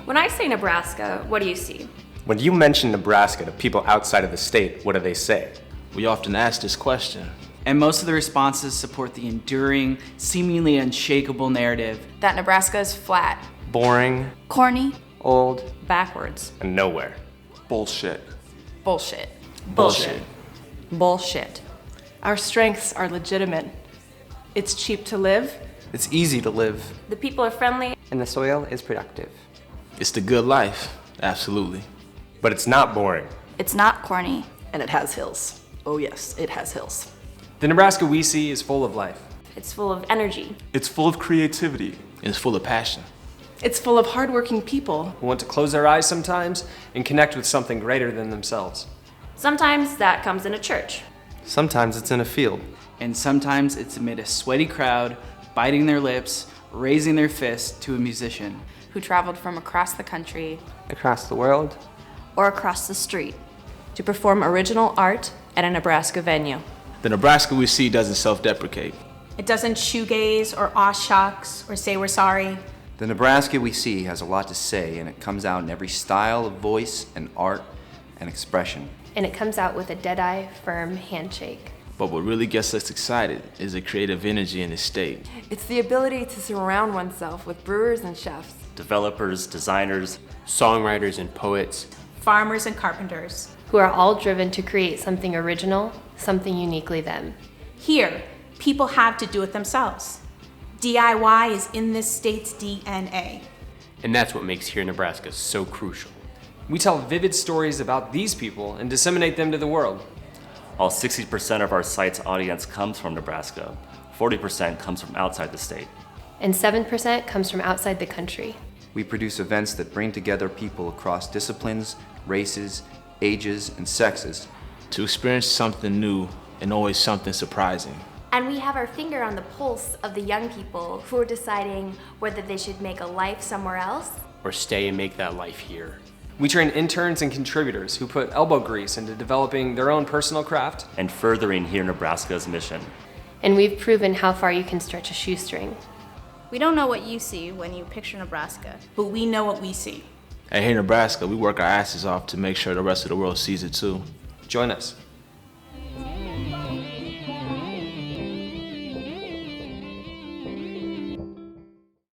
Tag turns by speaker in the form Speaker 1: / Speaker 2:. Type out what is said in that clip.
Speaker 1: When I say Nebraska, what do you see?
Speaker 2: When you mention Nebraska to people outside of the state, what do they say?
Speaker 3: We often ask this question.
Speaker 4: And most of the responses support the enduring, seemingly unshakable narrative
Speaker 5: that Nebraska is flat,
Speaker 2: Boring,
Speaker 5: corny,
Speaker 2: old,
Speaker 1: Backwards.
Speaker 2: and nowhere.
Speaker 6: Bullshit.
Speaker 5: bullshit.
Speaker 1: Bullshit. Bullshit.
Speaker 7: Our strengths are legitimate. It's cheap to live.
Speaker 8: It's easy to live.
Speaker 1: The people are friendly.
Speaker 8: And the soil is productive.
Speaker 3: It's the good life, absolutely.
Speaker 2: But it's not boring.
Speaker 5: It's not corny.
Speaker 7: And it has hills. Oh yes, it has hills.
Speaker 9: The Nebraska we see is full of life.
Speaker 1: It's full of energy.
Speaker 6: It's full of creativity.
Speaker 3: And it's full of passion.
Speaker 7: It's full of hardworking people.
Speaker 9: Who want to close their eyes sometimes and connect with something greater than themselves.
Speaker 1: Sometimes that comes in a church.
Speaker 8: Sometimes it's in a field.
Speaker 4: and sometimes it's amid a sweaty crowd, biting their lips, raising their fist to a musician
Speaker 5: who traveled from across the country
Speaker 8: Across the world.
Speaker 5: or across the street.
Speaker 1: to perform original art at a Nebraska venue.
Speaker 3: The Nebraska we see doesn't self-deprecate.
Speaker 10: It doesn't shoegaze or aw shucks or say we're sorry.
Speaker 11: The Nebraska we see has a lot to say, and it comes out in every style of voice and art and expression.
Speaker 1: And it comes out with a dead-eye, firm handshake.
Speaker 3: But what really gets us excited is the creative energy in the state.
Speaker 12: It's the ability to surround oneself with brewers and chefs,
Speaker 13: developers, designers,
Speaker 2: songwriters and poets,
Speaker 10: Farmers and carpenters.
Speaker 1: Who are all driven to create something original, something uniquely them.
Speaker 10: Here, people have to do it themselves. DIY is in this state's DNA.
Speaker 2: and that's what makes here in Nebraska so crucial.
Speaker 9: We tell vivid stories about these people and disseminate them to the world.
Speaker 13: While 60% of our site's audience comes from Nebraska, 40% comes from outside the state.
Speaker 1: And 7% comes from outside the country.
Speaker 11: We produce events that bring together people across disciplines, races, ages, and sexes
Speaker 3: To experience something new and always something surprising.
Speaker 1: And we have our finger on the pulse of the young people who are deciding whether they should make a life somewhere else.
Speaker 2: Or stay and make that life here.
Speaker 9: We train interns and contributors who put elbow grease into developing their own personal craft
Speaker 13: and furthering here Nebraska's mission.
Speaker 1: And we've proven how far you can stretch a shoestring.
Speaker 10: We don't know what you see when you picture Nebraska, but we know what we see.
Speaker 3: At Here in Nebraska, we work our asses off to make sure the rest of the world sees it too.
Speaker 9: Join us.